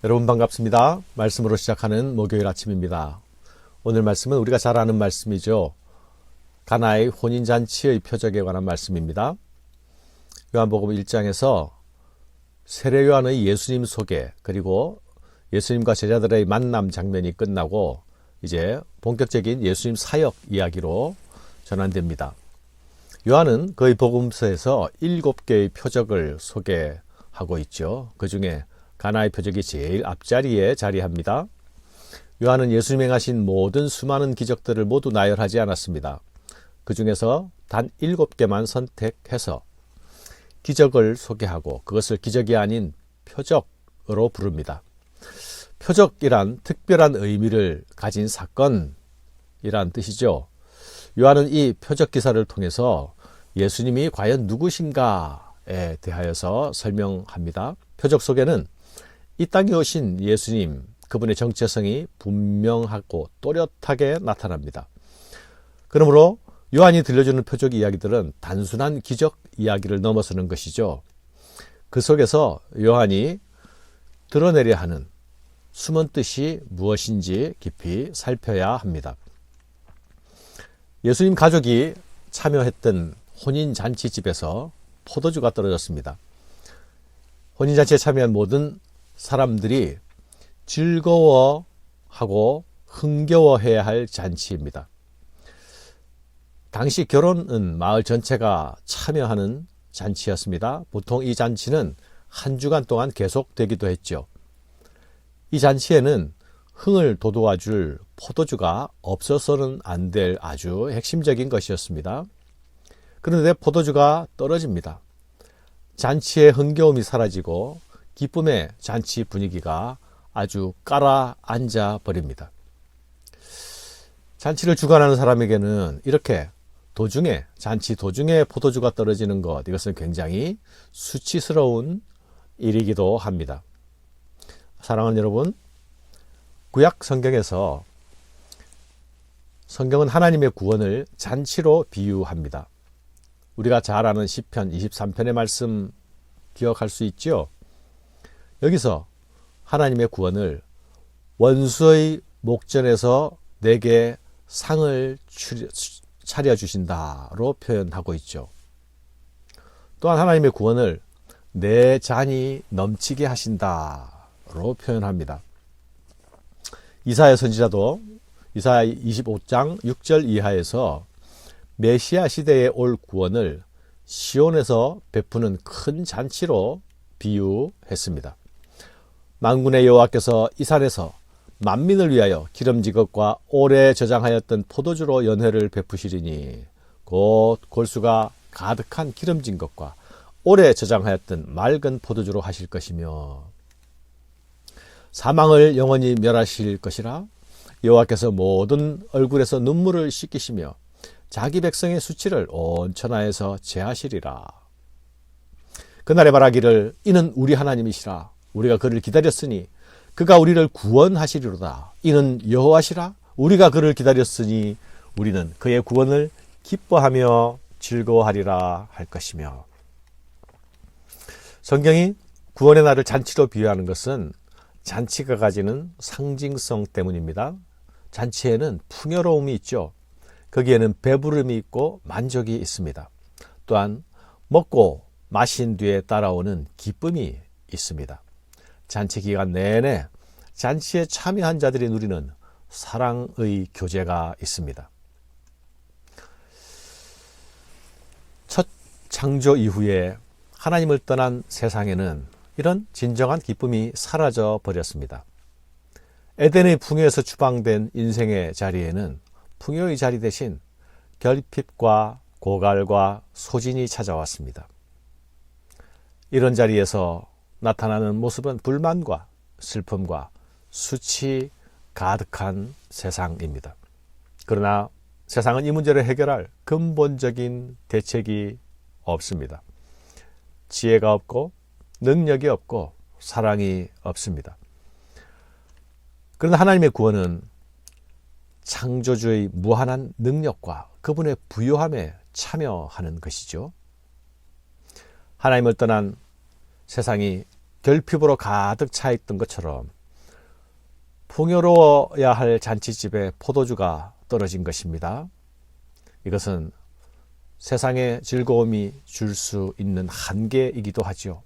여러분 반갑습니다. 말씀으로 시작하는 목요일 아침입니다. 오늘 말씀은 우리가 잘 아는 말씀이죠. 가나의 혼인잔치의 표적에 관한 말씀입니다. 요한복음 1장에서 세례 요한의 예수님 소개, 그리고 예수님과 제자들의 만남 장면이 끝나고 이제 본격적인 예수님 사역 이야기로 전환됩니다. 요한은 그의 복음서에서 7개의 표적을 소개하고 있죠. 그 중에 가나의 표적이 제일 앞자리에 자리합니다. 요한은 예수님이 행하신 모든 수많은 기적들을 모두 나열하지 않았습니다. 그 중에서 단 7개만 선택해서 기적을 소개하고 그것을 기적이 아닌 표적으로 부릅니다. 표적이란 특별한 의미를 가진 사건이란 뜻이죠. 요한은 이 표적 기사를 통해서 예수님이 과연 누구신가에 대하여서 설명합니다. 표적 속에는 이 땅에 오신 예수님, 그분의 정체성이 분명하고 또렷하게 나타납니다. 그러므로 요한이 들려주는 표적 이야기들은 단순한 기적 이야기를 넘어서는 것이죠. 그 속에서 요한이 드러내려 하는 숨은 뜻이 무엇인지 깊이 살펴야 합니다. 예수님 가족이 참여했던 혼인잔치집에서 포도주가 떨어졌습니다. 혼인잔치에 참여한 모든 사람들이 즐거워하고 흥겨워해야 할 잔치입니다. 당시 결혼은 마을 전체가 참여하는 잔치였습니다. 보통 이 잔치는 한 주간 동안 계속되기도 했죠. 이 잔치에는 흥을 돋워줄 포도주가 없어서는 안 될 아주 핵심적인 것이었습니다. 그런데 포도주가 떨어집니다. 잔치의 흥겨움이 사라지고 기쁨의 잔치 분위기가 아주 깔아앉아 버립니다. 잔치를 주관하는 사람에게는 이렇게 잔치 도중에 포도주가 떨어지는 것, 이것은 굉장히 수치스러운 일이기도 합니다. 사랑하는 여러분, 구약 성경에서 성경은 하나님의 구원을 잔치로 비유합니다. 우리가 잘 아는 시편 23편의 말씀 기억할 수 있죠? 여기서 하나님의 구원을 원수의 목전에서 내게 상을 차려주신다로 표현하고 있죠. 또한 하나님의 구원을 내 잔이 넘치게 하신다로 표현합니다. 이사야 선지자도 이사야 25장 6절 이하에서 메시아 시대에 올 구원을 시온에서 베푸는 큰 잔치로 비유했습니다. 만군의 여호와께서 이 산에서 만민을 위하여 기름진 것과 오래 저장하였던 포도주로 연회를 베푸시리니 곧 골수가 가득한 기름진 것과 오래 저장하였던 맑은 포도주로 하실 것이며 사망을 영원히 멸하실 것이라. 여호와께서 모든 얼굴에서 눈물을 씻기시며 자기 백성의 수치를 온 천하에서 제하시리라. 그날에 말하기를 이는 우리 하나님이시라. 우리가 그를 기다렸으니 그가 우리를 구원하시리로다. 이는 여호와시라. 우리가 그를 기다렸으니 우리는 그의 구원을 기뻐하며 즐거워하리라 할 것이며. 성경이 구원의 날을 잔치로 비유하는 것은 잔치가 가지는 상징성 때문입니다. 잔치에는 풍요로움이 있죠. 거기에는 배부름이 있고 만족이 있습니다. 또한 먹고 마신 뒤에 따라오는 기쁨이 있습니다. 잔치 기간 내내 잔치에 참여한 자들이 누리는 사랑의 교제가 있습니다. 첫 창조 이후에 하나님을 떠난 세상에는 이런 진정한 기쁨이 사라져 버렸습니다. 에덴의 풍요에서 추방된 인생의 자리에는 풍요의 자리 대신 결핍과 고갈과 소진이 찾아왔습니다. 이런 자리에서 나타나는 모습은 불만과 슬픔과 수치 가득한 세상입니다. 그러나 세상은 이 문제를 해결할 근본적인 대책이 없습니다. 지혜가 없고 능력이 없고 사랑이 없습니다. 그러나 하나님의 구원은 창조주의 무한한 능력과 그분의 부요함에 참여하는 것이죠. 하나님을 떠난 세상이 결핍으로 가득 차 있던 것처럼 풍요로워야 할 잔치집에 포도주가 떨어진 것입니다. 이것은 세상의 즐거움이 줄 수 있는 한계이기도 하죠.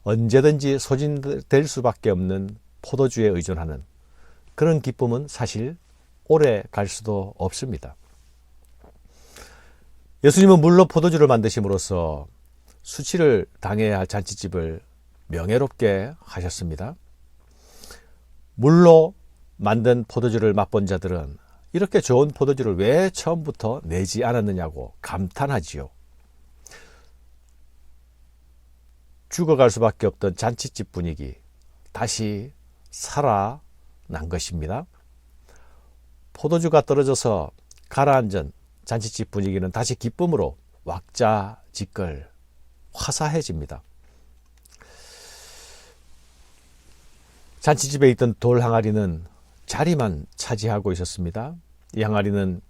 언제든지 소진될 수밖에 없는 포도주에 의존하는 그런 기쁨은 사실 오래 갈 수도 없습니다. 예수님은 물로 포도주를 만드심으로써 수치를 당해야 할 잔치집을 명예롭게 하셨습니다. 물로 만든 포도주를 맛본 자들은 이렇게 좋은 포도주를 왜 처음부터 내지 않았느냐고 감탄하지요. 죽어갈 수밖에 없던 잔치집 분위기 다시 살아난 것입니다. 포도주가 떨어져서 가라앉은 잔치집 분위기는 다시 기쁨으로 왁자지껄 화사해집니다. 잔치집에 있던 돌 항아리는 자리만 차지하고 있었습니다. 이 항아리는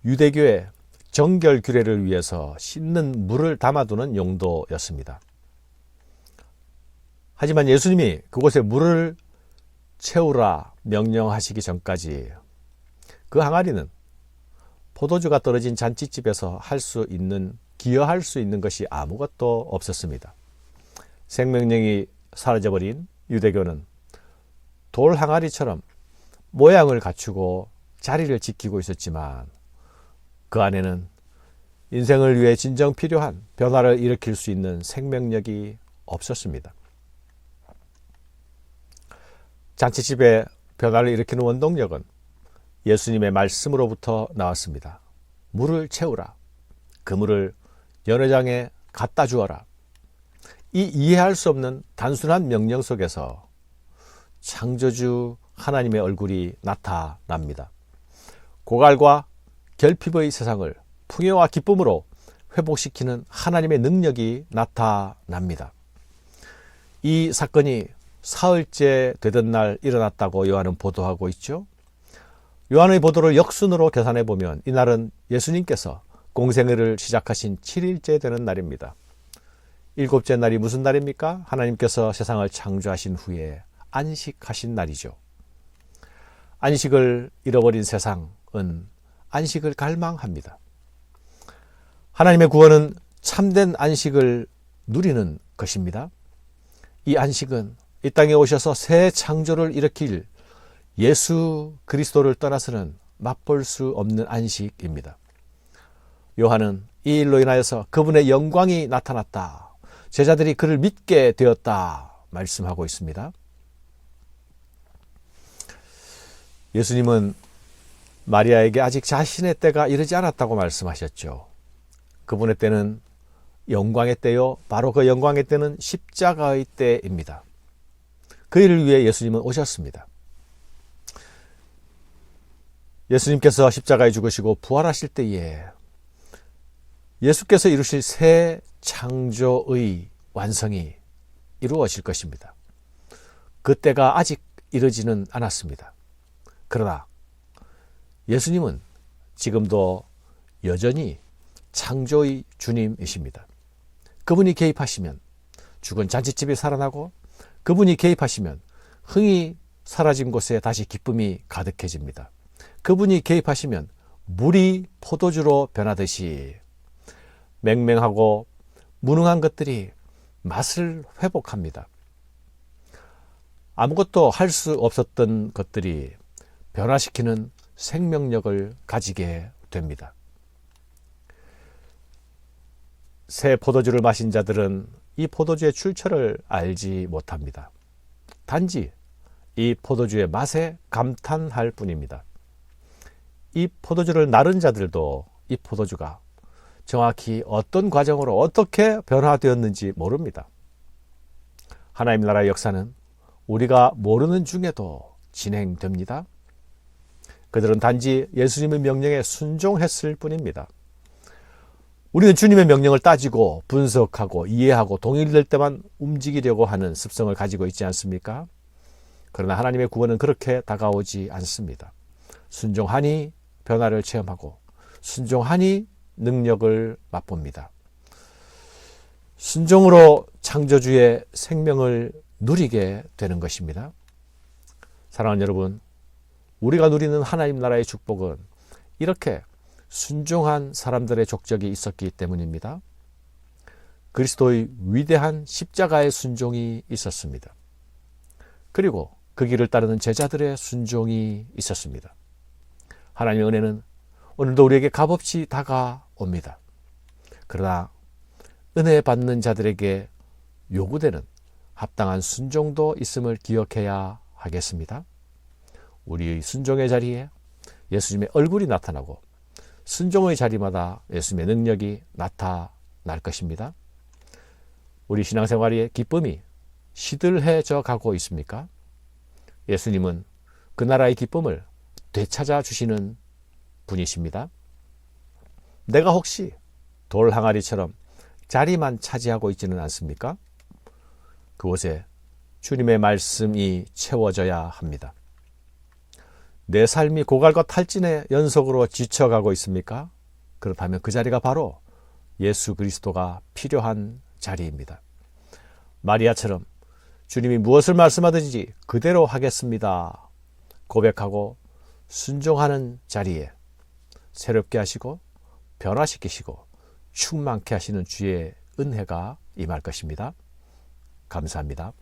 유대교의 정결 규례를 위해서 씻는 물을 담아두는 용도였습니다. 하지만 예수님이 그곳에 물을 채우라 명령하시기 전까지 그 항아리는 포도주가 떨어진 잔치집에서 기여할 수 있는 것이 아무것도 없었습니다. 생명력이 사라져버린 유대교는 돌 항아리처럼 모양을 갖추고 자리를 지키고 있었지만 그 안에는 인생을 위해 진정 필요한 변화를 일으킬 수 있는 생명력이 없었습니다. 잔치집에 변화를 일으키는 원동력은 예수님의 말씀으로부터 나왔습니다. 물을 채우라. 그 물을 연회장에 갖다 주어라. 이 이해할 수 없는 단순한 명령 속에서 창조주 하나님의 얼굴이 나타납니다. 고갈과 결핍의 세상을 풍요와 기쁨으로 회복시키는 하나님의 능력이 나타납니다. 이 사건이 사흘째 되던 날 일어났다고 요한은 보도하고 있죠. 요한의 보도를 역순으로 계산해 보면 이날은 예수님께서 공생애를 시작하신 7일째 되는 날입니다. 일곱째 날이 무슨 날입니까? 하나님께서 세상을 창조하신 후에 안식하신 날이죠. 안식을 잃어버린 세상은 안식을 갈망합니다. 하나님의 구원은 참된 안식을 누리는 것입니다. 이 안식은 이 땅에 오셔서 새 창조를 일으킬 예수 그리스도를 떠나서는 맛볼 수 없는 안식입니다. 요한은 이 일로 인하여서 그분의 영광이 나타났다. 제자들이 그를 믿게 되었다. 말씀하고 있습니다. 예수님은 마리아에게 아직 자신의 때가 이르지 않았다고 말씀하셨죠. 그분의 때는 영광의 때요. 바로 그 영광의 때는 십자가의 때입니다. 그 일을 위해 예수님은 오셨습니다. 예수님께서 십자가에 죽으시고 부활하실 때에 예수께서 이루실 새 창조의 완성이 이루어질 것입니다. 그 때가 아직 이르지는 않았습니다. 그러나 예수님은 지금도 여전히 창조의 주님이십니다. 그분이 개입하시면 죽은 잔치집이 살아나고 그분이 개입하시면 흥이 사라진 곳에 다시 기쁨이 가득해집니다. 그분이 개입하시면 물이 포도주로 변하듯이 맹맹하고 무능한 것들이 맛을 회복합니다. 아무것도 할 수 없었던 것들이 변화시키는 생명력을 가지게 됩니다. 새 포도주를 마신 자들은 이 포도주의 출처를 알지 못합니다. 단지 이 포도주의 맛에 감탄할 뿐입니다. 이 포도주를 나른 자들도 이 포도주가 정확히 어떤 과정으로 어떻게 변화되었는지 모릅니다. 하나님 나라의 역사는 우리가 모르는 중에도 진행됩니다. 그들은 단지 예수님의 명령에 순종했을 뿐입니다. 우리는 주님의 명령을 따지고 분석하고 이해하고 동일될 때만 움직이려고 하는 습성을 가지고 있지 않습니까? 그러나 하나님의 구원은 그렇게 다가오지 않습니다. 순종하니 변화를 체험하고 순종하니 능력을 맛봅니다. 순종으로 창조주의 생명을 누리게 되는 것입니다. 사랑하는 여러분, 우리가 누리는 하나님 나라의 축복은 이렇게 순종한 사람들의 족적이 있었기 때문입니다. 그리스도의 위대한 십자가의 순종이 있었습니다. 그리고 그 길을 따르는 제자들의 순종이 있었습니다. 하나님의 은혜는 오늘도 우리에게 값없이 다가옵니다. 그러나 은혜 받는 자들에게 요구되는 합당한 순종도 있음을 기억해야 하겠습니다. 우리의 순종의 자리에 예수님의 얼굴이 나타나고 순종의 자리마다 예수님의 능력이 나타날 것입니다. 우리 신앙생활의 기쁨이 시들해져 가고 있습니까? 예수님은 그 나라의 기쁨을 되찾아 주시는 분이십니다. 내가 혹시 돌 항아리처럼 자리만 차지하고 있지는 않습니까? 그곳에 주님의 말씀이 채워져야 합니다. 내 삶이 고갈과 탈진의 연속으로 지쳐가고 있습니까? 그렇다면 그 자리가 바로 예수 그리스도가 필요한 자리입니다. 마리아처럼 주님이 무엇을 말씀하든지 그대로 하겠습니다 고백하고 순종하는 자리에 새롭게 하시고 변화시키시고 충만케 하시는 주의 은혜가 임할 것입니다. 감사합니다.